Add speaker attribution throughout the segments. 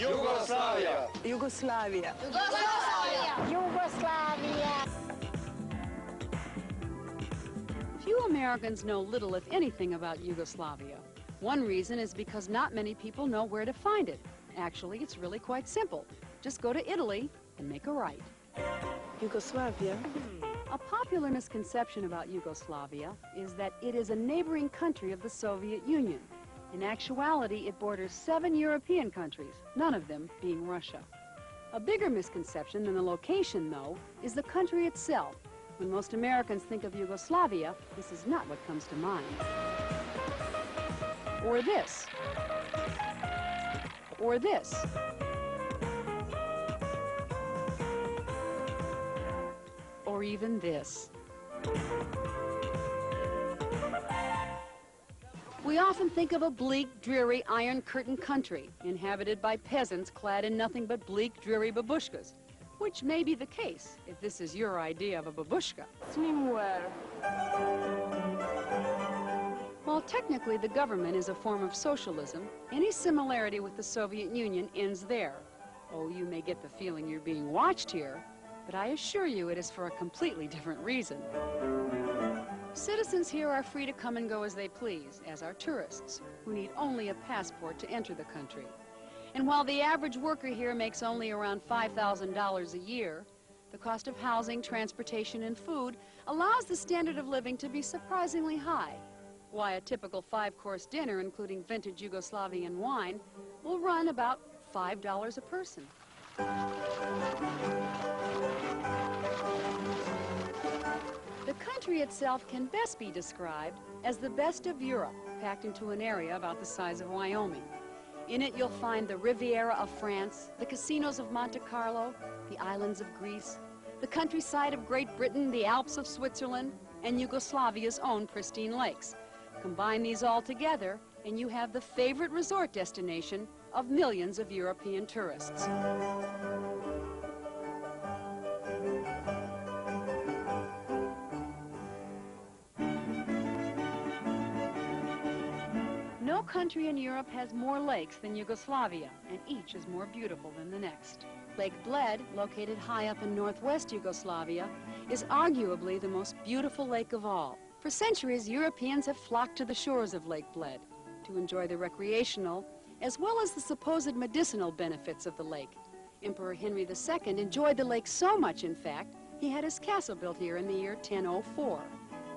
Speaker 1: Yugoslavia.
Speaker 2: Yugoslavia.
Speaker 3: Yugoslavia. Yugoslavia.
Speaker 4: Few Americans know little, if anything, about Yugoslavia. One reason is because not many people know where to find it. Actually, it's really quite simple. Just go to Italy and make a right.
Speaker 2: Yugoslavia.
Speaker 4: A popular misconception about Yugoslavia is that it is a neighboring country of the Soviet Union. In actuality, it borders 7 European countries, none of them being Russia. A bigger misconception than the location, though, is the country itself. When most Americans think of Yugoslavia, this is not what comes to mind. Or this. Or this. Or even this. We often think of a bleak, dreary, Iron Curtain country, inhabited by peasants clad in nothing but bleak, dreary babushkas, which may be the case if this is your idea of a babushka.
Speaker 2: Swimwear.
Speaker 4: While technically the government is a form of socialism, any similarity with the Soviet Union ends there. Oh, you may get the feeling you're being watched here, but I assure you it is for a completely different reason. Citizens here are free to come and go as they please, as are tourists, who need only a passport to enter the country. And while the average worker here makes only around $5,000 a year, the cost of housing, transportation, and food allows the standard of living to be surprisingly high. Why, a typical 5-course dinner, including vintage Yugoslavian wine, will run about $5 a person. The country itself can best be described as the best of Europe, packed into an area about the size of Wyoming. In it, you'll find the Riviera of France, the casinos of Monte Carlo, the islands of Greece, the countryside of Great Britain, the Alps of Switzerland, and Yugoslavia's own pristine lakes. Combine these all together, and you have the favorite resort destination of millions of European tourists. No country in Europe has more lakes than Yugoslavia, and each is more beautiful than the next. Lake Bled, located high up in northwest Yugoslavia, is arguably the most beautiful lake of all. For centuries, Europeans have flocked to the shores of Lake Bled to enjoy the recreational as well as the supposed medicinal benefits of the lake. Emperor Henry II enjoyed the lake so much, in fact, he had his castle built here in the year 1004.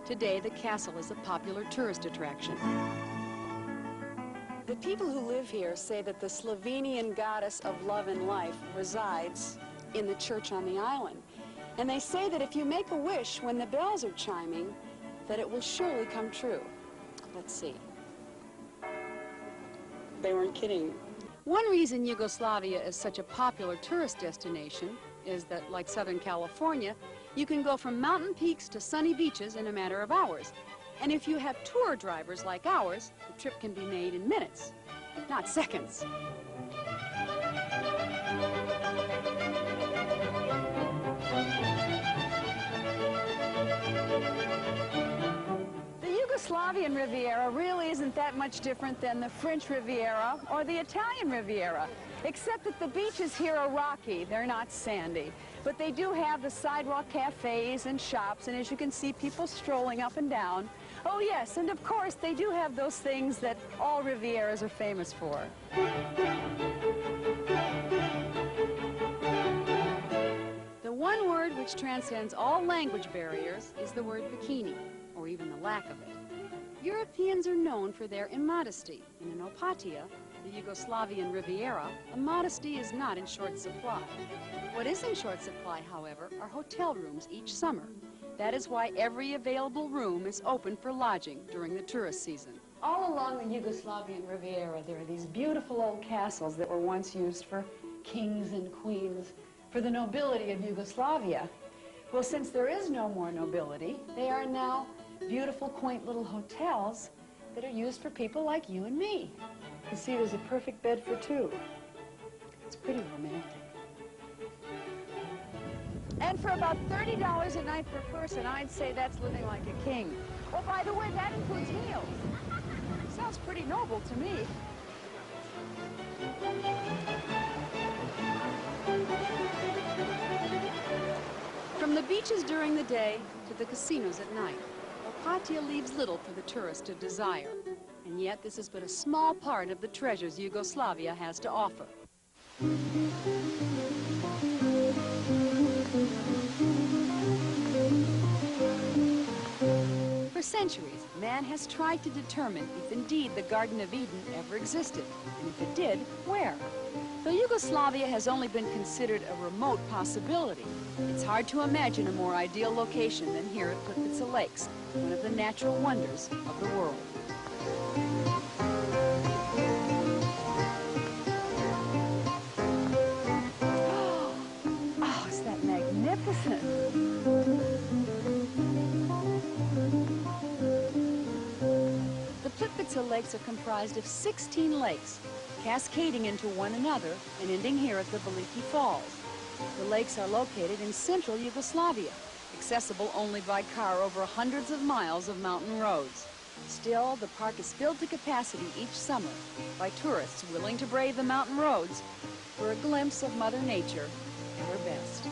Speaker 4: Today, the castle is a popular tourist attraction. The people who live here say that the Slovenian goddess of love and life resides in the church on the island. And they say that if you make a wish when the bells are chiming, that it will surely come true. Let's see. They weren't kidding. One reason Yugoslavia is such a popular tourist destination is that, like Southern California, you can go from mountain peaks to sunny beaches in a matter of hours. And if you have tour drivers like ours, the trip can be made in minutes, not seconds. The Yugoslavian Riviera really isn't that much different than the French Riviera or the Italian Riviera, except that the beaches here are rocky, they're not sandy. But they do have the sidewalk cafes and shops, and as you can see, people strolling up and down. Oh yes, and of course, they do have those things that all Rivieras are famous for. The one word which transcends all language barriers is the word bikini, or even the lack of it. Europeans are known for their immodesty. And in Opatia, the Yugoslavian Riviera, immodesty is not in short supply. What is in short supply, however, are hotel rooms each summer. That is why every available room is open for lodging during the tourist season. All along the Yugoslavian Riviera, there are these beautiful old castles that were once used for kings and queens, for the nobility of Yugoslavia. Well, since there is no more nobility, they are now beautiful, quaint little hotels that are used for people like you and me. You see, there's a perfect bed for two. It's pretty romantic. And for about $30 a night per person, I'd say that's living like a king. Oh, by the way, that includes meals. Sounds pretty noble to me. From the beaches during the day to the casinos at night, Opatija leaves little for the tourist to desire. And yet this is but a small part of the treasures Yugoslavia has to offer. For centuries, man has tried to determine if indeed the Garden of Eden ever existed, and if it did, where. Though Yugoslavia has only been considered a remote possibility, it's hard to imagine a more ideal location than here at Plitvice Lakes, one of the natural wonders of the world. Oh, is that magnificent? The Plitvice Lakes are comprised of 16 lakes, cascading into one another and ending here at the Veliki Falls. The lakes are located in central Yugoslavia, accessible only by car over hundreds of miles of mountain roads. Still, the park is filled to capacity each summer by tourists willing to brave the mountain roads for a glimpse of Mother Nature at her best.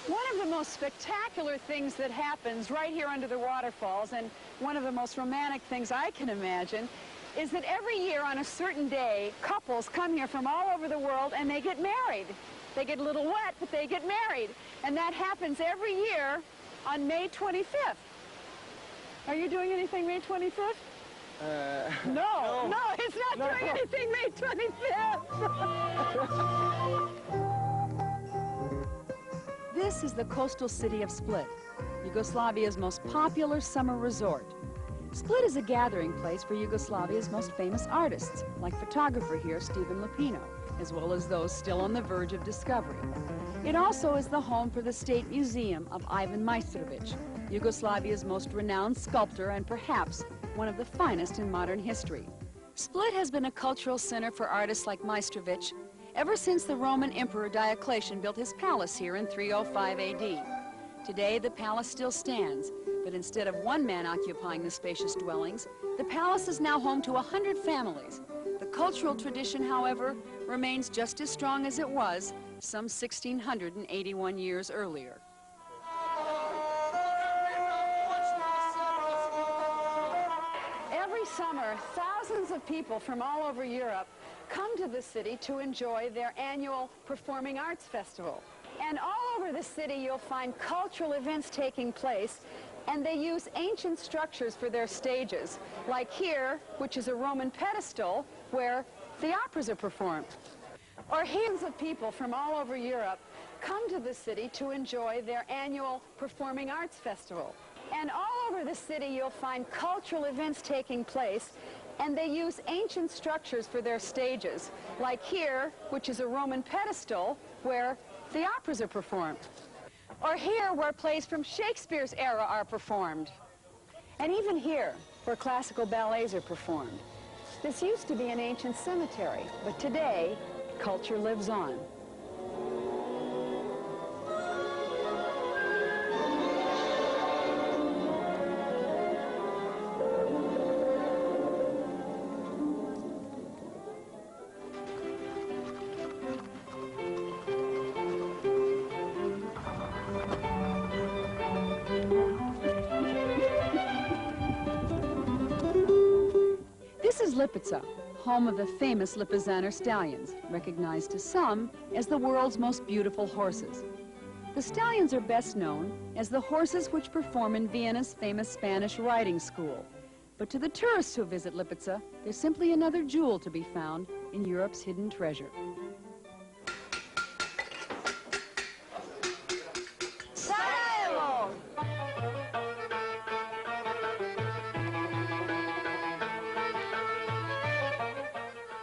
Speaker 1: One of the most spectacular things that happens right here under the waterfalls, and one of the most romantic things I can imagine, is that every year on a certain day, couples come here from all over the world and they get married. They get a little wet, but they get married. And that happens every year on May 25th. Are you doing anything May 25th? No, it's not doing anything May 25th.
Speaker 4: This is the coastal city of Split, Yugoslavia's most popular summer resort. Split is a gathering place for Yugoslavia's most famous artists, like photographer here, Stephen Lupino, as well as those still on the verge of discovery. It also is the home for the State Museum of Ivan Majstorović, Yugoslavia's most renowned sculptor and perhaps one of the finest in modern history. Split has been a cultural center for artists like Majstorović ever since the Roman Emperor Diocletian built his palace here in 305 AD. Today, the palace still stands, but instead of one man occupying the spacious dwellings, the palace is now home to 100 families. The cultural tradition, however, remains just as strong as it was some 1,681 years earlier.
Speaker 1: Every summer, thousands of people from all over Europe come to the city to enjoy their annual Performing Arts Festival. And all over the city, you'll find cultural events taking place, and they use ancient structures for their stages, like here, which is a Roman pedestal where the operas are performed. Or hundreds of people from all over Europe come to the city to enjoy their annual Performing Arts Festival. And all over the city, you'll find cultural events taking place, and they use ancient structures for their stages, like here, which is a Roman pedestal where the operas are performed. Or here, where plays from Shakespeare's era are performed. And even here, where classical ballets are performed. This used to be an ancient cemetery, but today, culture lives on.
Speaker 4: This is Lipica, home of the famous Lipizzaner stallions, recognized to some as the world's most beautiful horses. The stallions are best known as the horses which perform in Vienna's famous Spanish riding school. But to the tourists who visit Lipica, there's simply another jewel to be found in Europe's hidden treasure.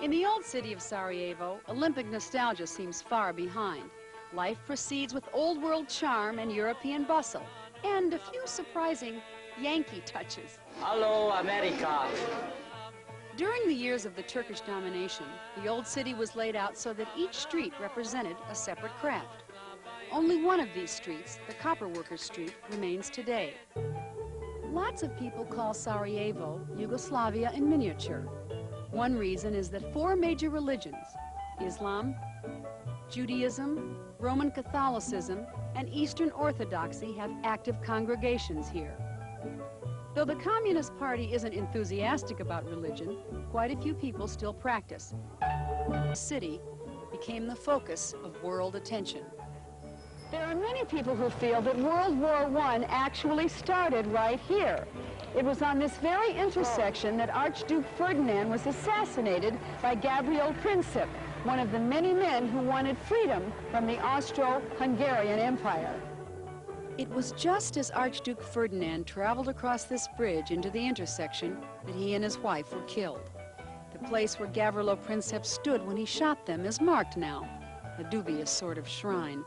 Speaker 4: In the old city of Sarajevo, Olympic nostalgia seems far behind. Life proceeds with old world charm and European bustle, and a few surprising Yankee touches.
Speaker 5: Hello, America.
Speaker 4: During the years of the Turkish domination, the old city was laid out so that each street represented a separate craft. Only one of these streets, the Copper Workers Street, remains today. Lots of people call Sarajevo Yugoslavia in miniature. One reason is that 4 major religions, Islam, Judaism, Roman Catholicism and Eastern Orthodoxy have active congregations here. Though the Communist Party isn't enthusiastic about religion, quite a few people still practice. The city became the focus of world attention.
Speaker 1: There are many people who feel that World War I actually started right here. It was on this very intersection that Archduke Ferdinand was assassinated by Gabriel Princip, one of the many men who wanted freedom from the Austro-Hungarian Empire.
Speaker 4: It was just as Archduke Ferdinand traveled across this bridge into the intersection that he and his wife were killed. The place where Gavrilo Princip stood when he shot them is marked now, a dubious sort of shrine.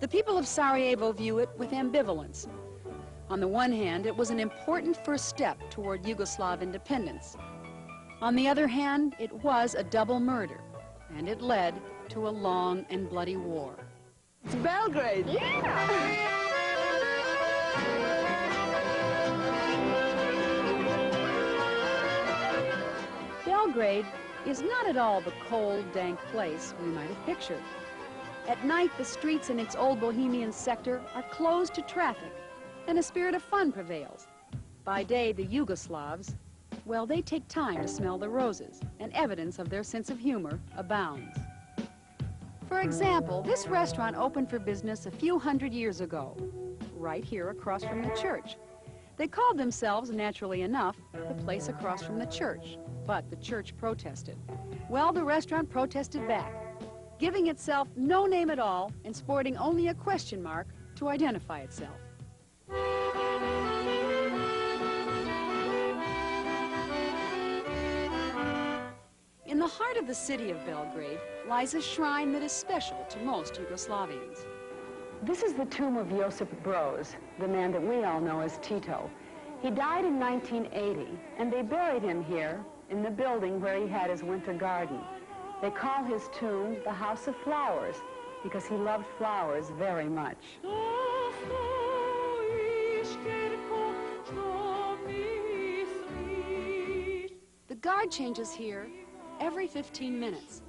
Speaker 4: The people of Sarajevo view it with ambivalence. On the one hand, it was an important first step toward Yugoslav independence. On the other hand, it was a double murder, and it led to a long and bloody war.
Speaker 2: It's Belgrade.
Speaker 1: Yeah!
Speaker 4: Belgrade is not at all the cold, dank place we might have pictured. At night, the streets in its old Bohemian sector are closed to traffic, and a spirit of fun prevails. By day, the Yugoslavs, well, they take time to smell the roses, and evidence of their sense of humor abounds. For example, this restaurant opened for business a few hundred years ago, right here across from the church. They called themselves, naturally enough, the place across from the church, but the church protested. Well, the restaurant protested back, giving itself no name at all and sporting only a question mark to identify itself. In the heart of the city of Belgrade lies a shrine that is special to most Yugoslavians.
Speaker 1: This is the tomb of Josip Broz, the man that we all know as Tito. He died in 1980, and they buried him here in the building where he had his winter garden. They call his tomb the House of Flowers because he loved flowers very much.
Speaker 4: The guard changes here every 15 minutes,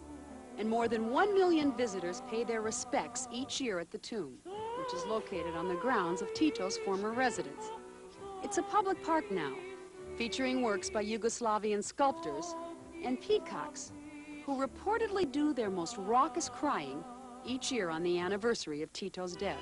Speaker 4: and more than 1 million visitors pay their respects each year at the tomb, which is located on the grounds of Tito's former residence. It's a public park now, featuring works by Yugoslavian sculptors and peacocks, who reportedly do their most raucous crying each year on the anniversary of Tito's death.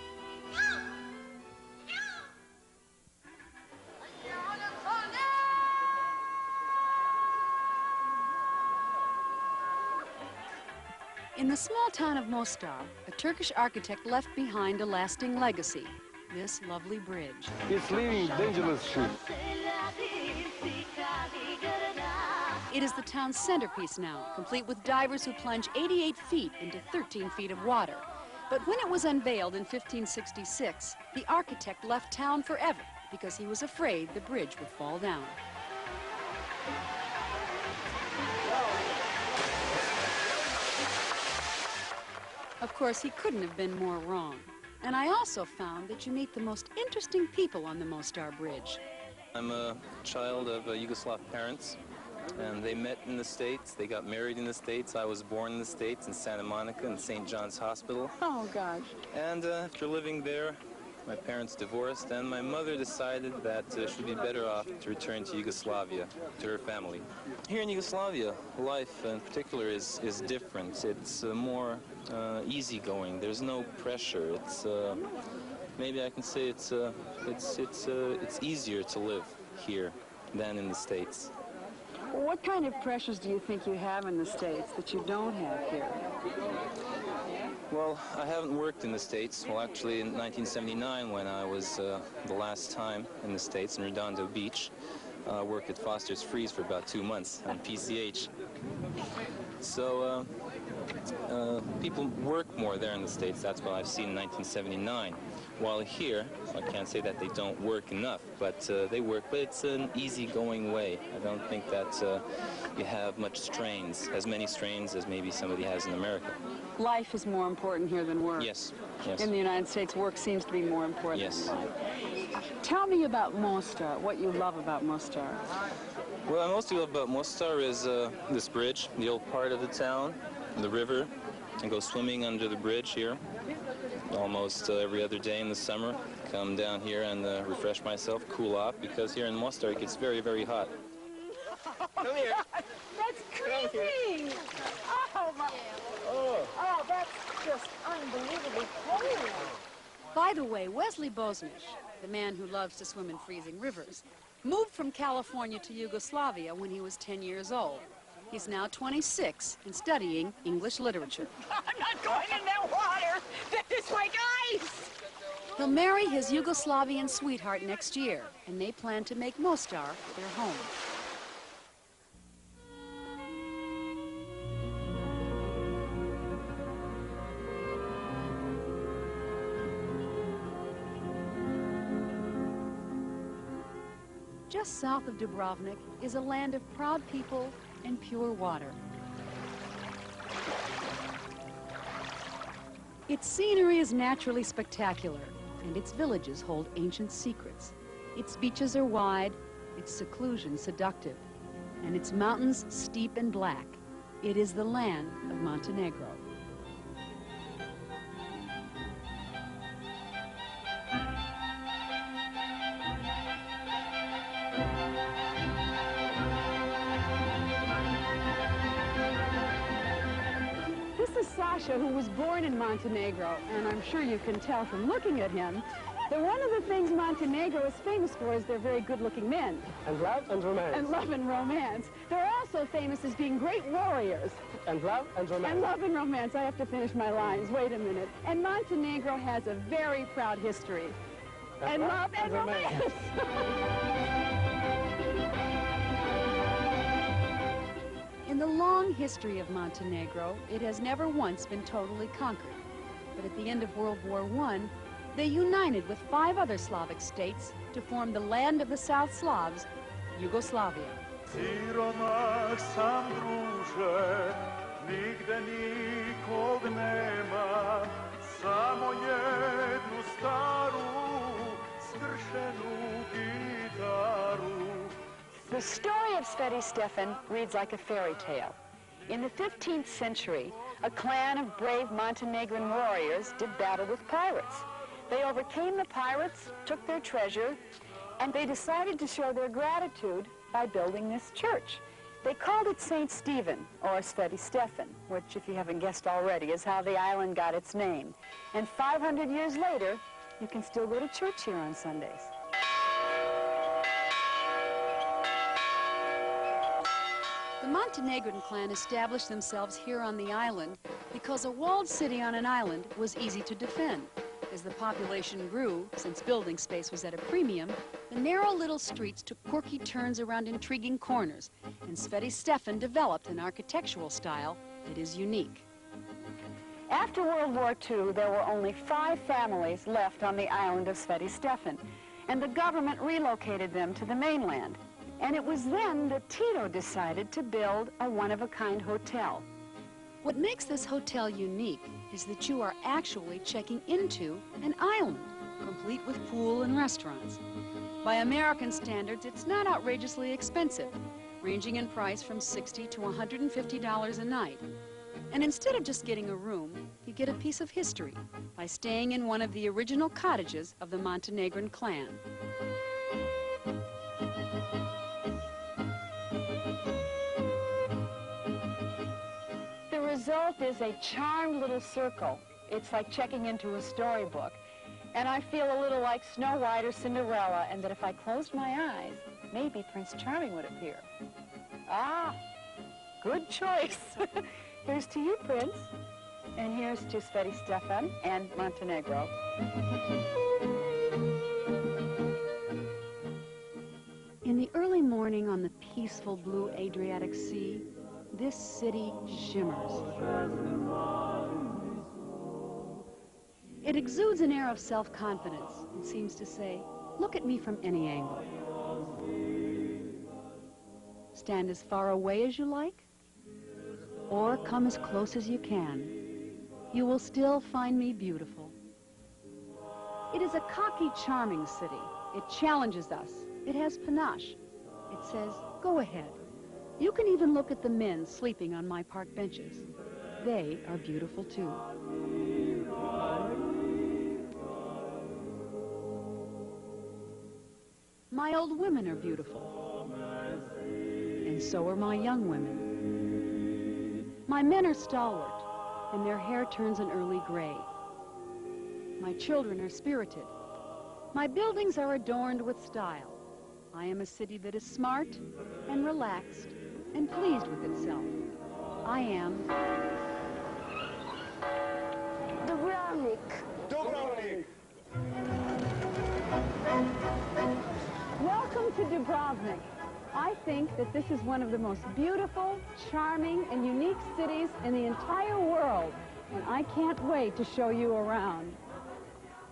Speaker 4: In the small town of Mostar, a Turkish architect left behind a lasting legacy, this lovely bridge.
Speaker 6: It's leaving dangerous ship.
Speaker 4: It is the town's centerpiece now, complete with divers who plunge 88 feet into 13 feet of water. But when it was unveiled in 1566, the architect left town forever because he was afraid the bridge would fall down. Of course, he couldn't have been more wrong. And I also found that you meet the most interesting people on the Mostar Bridge.
Speaker 7: I'm a child of Yugoslav parents, and they met in the States. They got married in the States. I was born in the States in Santa Monica in St. John's Hospital.
Speaker 2: Oh, gosh.
Speaker 7: And after living there, my parents divorced, and my mother decided that she'd be better off to return to Yugoslavia, to her family. Here in Yugoslavia, life in particular is different. It's more easygoing. There's no pressure. It's maybe I can say it's easier to live here than in the States.
Speaker 2: What kind of pressures do you think you have in the States that you don't have here?
Speaker 7: Well, I haven't worked in the States. Well, actually, in 1979, when I was the last time in the States, in Redondo Beach, I worked at Foster's Freeze for about 2 months on PCH. So people work more there in the States. That's what I've seen in 1979. While here, I can't say that they don't work enough, but they work, but it's an easygoing way. I don't think that you have much strains, as many strains as maybe somebody has in America.
Speaker 2: Life is more important here than work.
Speaker 7: Yes, yes.
Speaker 2: In the United States, work seems to be more important
Speaker 7: Yes.
Speaker 2: than life. Tell me about Mostar, what you love about Mostar.
Speaker 7: What I mostly love about Mostar is this bridge, the old part of the town, the river, and go swimming under the bridge here. almost every other day in the summer. Come down here and refresh myself, cool off, because here in Mostar it gets very, very hot.
Speaker 1: Come here. That's creepy. Oh, my. Oh, that's just unbelievably cold.
Speaker 4: By the way, Wesley Bosnich, the man who loves to swim in freezing rivers, moved from California to Yugoslavia when he was 10 years old. He's now 26 and studying English literature.
Speaker 1: I'm not going in that water. That is like ice.
Speaker 4: He'll marry his Yugoslavian sweetheart next year, and they plan to make Mostar their home. Just south of Dubrovnik is a land of proud people and pure water. Its scenery is naturally spectacular, and its villages hold ancient secrets. Its beaches are wide, its seclusion seductive, and its mountains steep and black. It is the land of Montenegro.
Speaker 1: Sasha, who was born in Montenegro, and I'm sure you can tell from looking at him, that one of the things Montenegro is famous for is they're very good-looking men.
Speaker 6: And love and romance.
Speaker 1: And love and romance. They're also famous as being great warriors.
Speaker 6: And love and romance.
Speaker 1: And love and romance. I have to finish my lines. Wait a minute. And Montenegro has a very proud history. And love and romance.
Speaker 4: In the long history of Montenegro, it has never once been totally conquered. But at the end of World War I, they united with 5 other Slavic states to form the land of the South Slavs, Yugoslavia.
Speaker 8: Siromah sam druže, nigde nikog nema, samo jednu staru, skršenu gitaru.
Speaker 1: The story of Sveti Stefan reads like a fairy tale. In the 15th century, a clan of brave Montenegrin warriors did battle with pirates. They overcame the pirates, took their treasure, and they decided to show their gratitude by building this church. They called it St. Stephen, or Sveti Stefan, which, if you haven't guessed already, is how the island got its name. And 500 years later, you can still go to church here on Sundays.
Speaker 4: The Montenegrin clan established themselves here on the island because a walled city on an island was easy to defend. As the population grew, since building space was at a premium, the narrow little streets took quirky turns around intriguing corners, and Sveti Stefan developed an architectural style that is unique.
Speaker 1: After World War II, there were only 5 families left on the island of Sveti Stefan, and the government relocated them to the mainland. And it was then that Tito decided to build a one-of-a-kind hotel.
Speaker 4: What makes this hotel unique is that you are actually checking into an island, complete with pool and restaurants. By American standards, it's not outrageously expensive, ranging in price from $60 to $150 a night. And instead of just getting a room, you get a piece of history by staying in one of the original cottages of the Montenegrin clan.
Speaker 1: The result is a charmed little circle. It's like checking into a storybook. And I feel a little like Snow White or Cinderella, and that if I closed my eyes, maybe Prince Charming would appear. Ah, good choice. Here's to you, Prince. And here's to Sveti Stefan and Montenegro.
Speaker 4: In the early morning on the peaceful blue Adriatic Sea, this city shimmers. It exudes an air of self-confidence and seems to say, look at me from any angle. Stand as far away as you like, or come as close as you can. You will still find me beautiful. It is a cocky, charming city. It challenges us. It has panache. It says, go ahead. You can even look at the men sleeping on my park benches. They are beautiful too. My old women are beautiful, and so are my young women. My men are stalwart, and their hair turns an early gray. My children are spirited. My buildings are adorned with style. I am a city that is smart and relaxed and pleased with itself. I am
Speaker 3: Dubrovnik.
Speaker 1: Welcome to Dubrovnik. I think that this is one of the most beautiful, charming, and unique cities in the entire world, and I can't wait to show you around.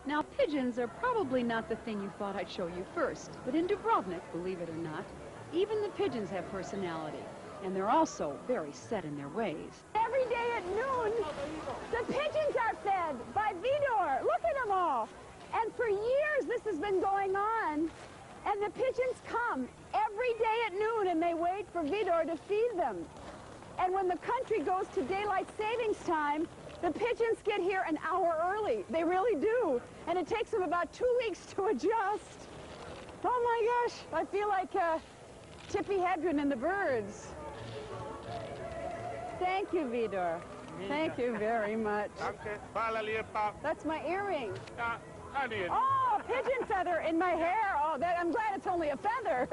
Speaker 4: Now, pigeons are probably not the thing you thought I'd show you first, but in Dubrovnik, believe it or not, even the pigeons have personality, and they're also very set in their ways.
Speaker 1: Every day at noon, the pigeons are fed by Vidor. Look at them all. And for years, this has been going on, and the pigeons come every day at noon, and they wait for Vidor to feed them. And when the country goes to daylight savings time, the pigeons get here an hour early. They really do. And it takes them about 2 weeks to adjust. Oh my gosh, I feel like Tippi Hedren and the birds. Thank you, Vidor. Thank you very much. That's my earring. Oh, pigeon feather in my hair. Oh, I'm glad it's only a feather.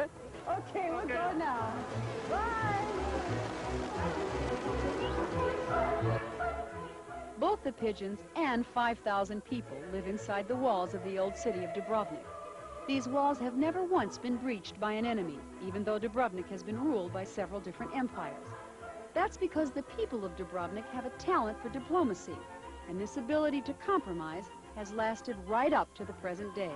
Speaker 1: Okay, we'll go now. Bye.
Speaker 4: Both the pigeons and 5,000 people live inside the walls of the old city of Dubrovnik. These walls have never once been breached by an enemy, even though Dubrovnik has been ruled by several different empires. That's because the people of Dubrovnik have a talent for diplomacy, and this ability to compromise has lasted right up to the present day.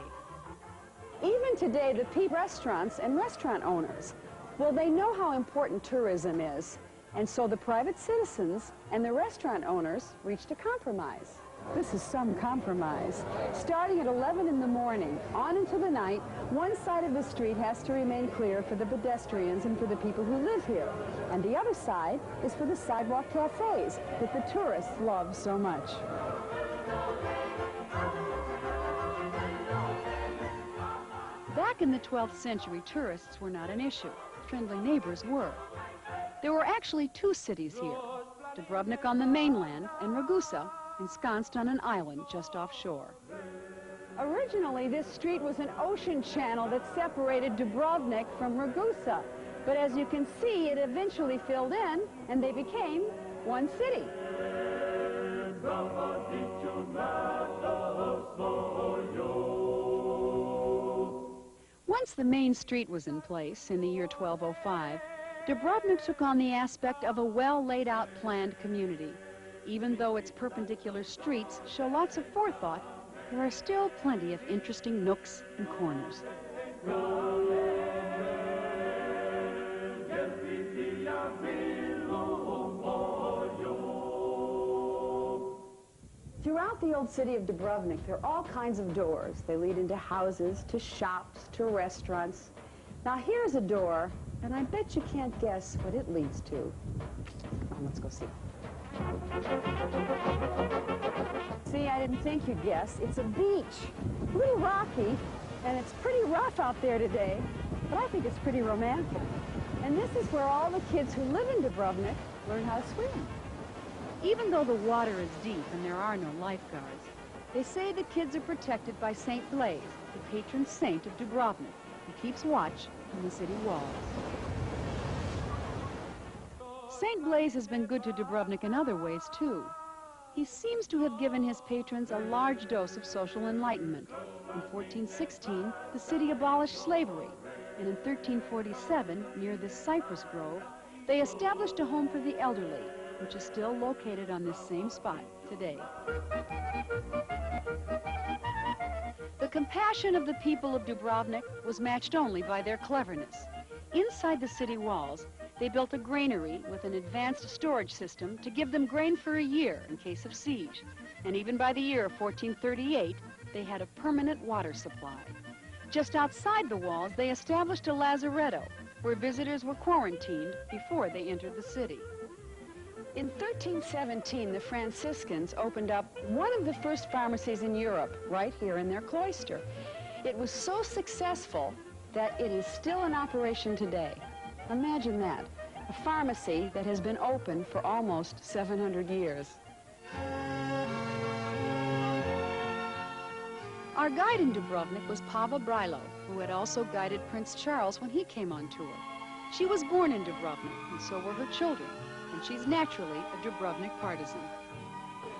Speaker 1: Even today, the restaurants and restaurant owners, well, they know how important tourism is. And so the private citizens and the restaurant owners reached a compromise. This is some compromise. Starting at 11 in the morning, on into the night, one side of the street has to remain clear for the pedestrians and for the people who live here. And the other side is for the sidewalk cafes that the tourists love so much.
Speaker 4: Back in the 12th century, tourists were not an issue. Friendly neighbors were. There were actually two cities here, Dubrovnik on the mainland and Ragusa, ensconced on an island just offshore.
Speaker 1: Originally, this street was an ocean channel that separated Dubrovnik from Ragusa. But as you can see, it eventually filled in, and they became one city.
Speaker 4: Once the main street was in place in the year 1205, Dubrovnik took on the aspect of a well-laid-out planned community. Even though its perpendicular streets show lots of forethought, there are still plenty of interesting nooks and corners.
Speaker 1: Throughout the old city of Dubrovnik, there are all kinds of doors. They lead into houses, to shops, to restaurants. Now here's a door, and I bet you can't guess what it leads to. Come on, let's go see. See, I didn't think you'd guess. It's a beach. A little rocky, and it's pretty rough out there today, but I think it's pretty romantic. And this is where all the kids who live in Dubrovnik learn how to swim.
Speaker 4: Even though the water is deep and there are no lifeguards, they say the kids are protected by St. Blaise, the patron saint of Dubrovnik, who keeps watch on the city walls. St. Blaise has been good to Dubrovnik in other ways, too. He seems to have given his patrons a large dose of social enlightenment. In 1416, the city abolished slavery, and in 1347, near this cypress grove, they established a home for the elderly, which is still located on this same spot today. The compassion of the people of Dubrovnik was matched only by their cleverness. Inside the city walls, they built a granary with an advanced storage system to give them grain for a year in case of siege. And even by the year 1438, they had a permanent water supply. Just outside the walls, they established a lazaretto, where visitors were quarantined before they entered the city.
Speaker 1: In 1317, the Franciscans opened up one of the first pharmacies in Europe, right here in their cloister. It was so successful that it is still in operation today. Imagine that, a pharmacy that has been open for almost 700 years.
Speaker 4: Our guide in Dubrovnik was Pava Brajlo, who had also guided Prince Charles when he came on tour. She was born in Dubrovnik, and so were her children, and she's naturally a Dubrovnik partisan.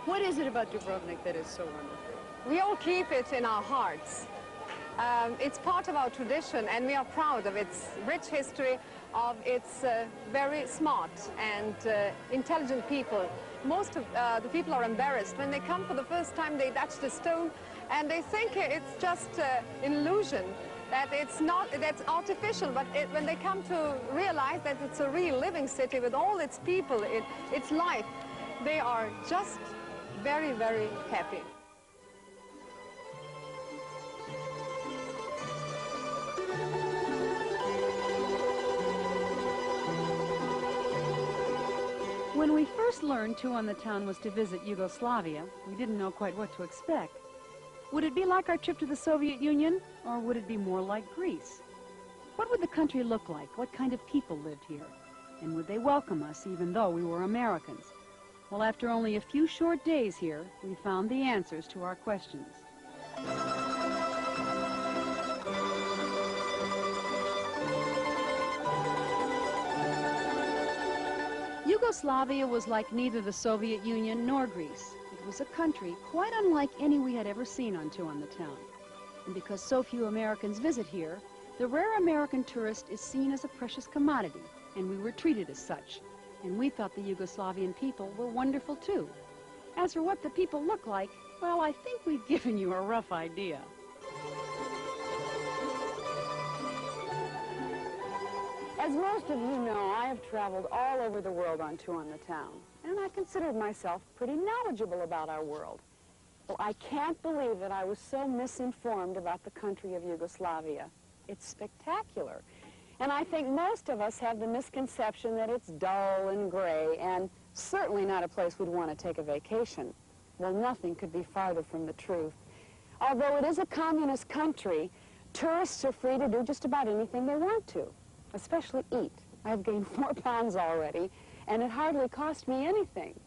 Speaker 2: What is it about Dubrovnik that is so wonderful?
Speaker 9: We all keep it in our hearts. It's part of our tradition, and we are proud of its rich history, of its very smart and intelligent people. Most of the people are embarrassed. When they come for the first time, they touch the stone, and they think it's just an illusion, that it's not, that's artificial, but when they come to realize that it's a real living city with all its people, its life, they are just very, very happy.
Speaker 4: When we first learned Two on the Town was to visit Yugoslavia, we didn't know quite what to expect. Would it be like our trip to the Soviet Union, or would it be more like Greece? What would the country look like? What kind of people lived here? And would they welcome us even though we were Americans? Well, after only a few short days here, we found the answers to our questions. Yugoslavia was like neither the Soviet Union nor Greece. It was a country quite unlike any we had ever seen on Two on the Town. And because so few Americans visit here, the rare American tourist is seen as a precious commodity, and we were treated as such. And we thought the Yugoslavian people were wonderful too. As for what the people look like, well, I think we've given you a rough idea.
Speaker 1: As most of you know, I have traveled all over the world on Two on the Town, and I considered myself pretty knowledgeable about our world. Well, I can't believe that I was so misinformed about the country of Yugoslavia. It's spectacular. And I think most of us have the misconception that it's dull and gray, and certainly not a place we'd want to take a vacation. Well, nothing could be farther from the truth. Although it is a communist country, tourists are free to do just about anything they want to, especially eat. I've gained 4 pounds already, and it hardly cost me anything.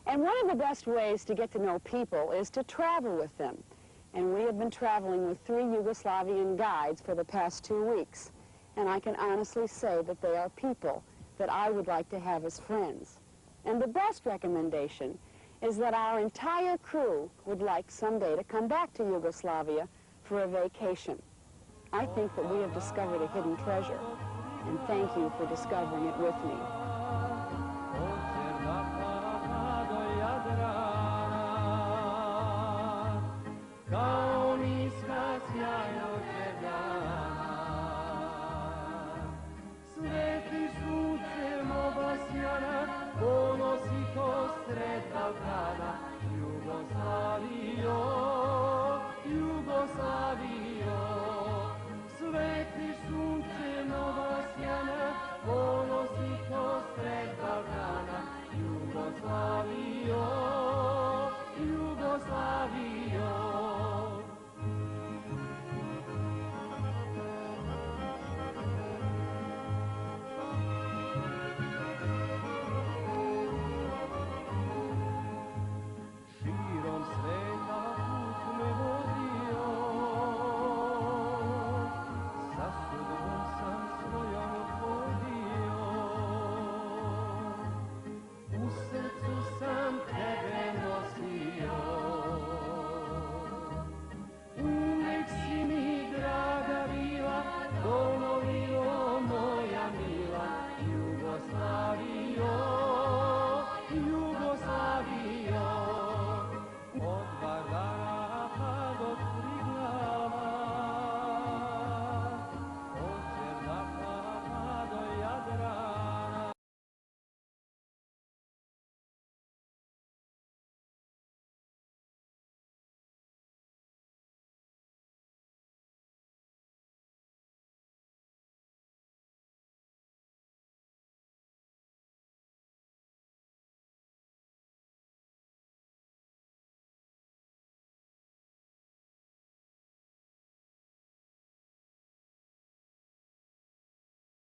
Speaker 1: And one of the best ways to get to know people is to travel with them. And we have been traveling with 3 Yugoslavian guides for the past 2 weeks. And I can honestly say that they are people that I would like to have as friends. And the best recommendation is that our entire crew would like someday to come back to Yugoslavia for a vacation. I think that we have discovered a hidden treasure, and thank you for discovering it with me.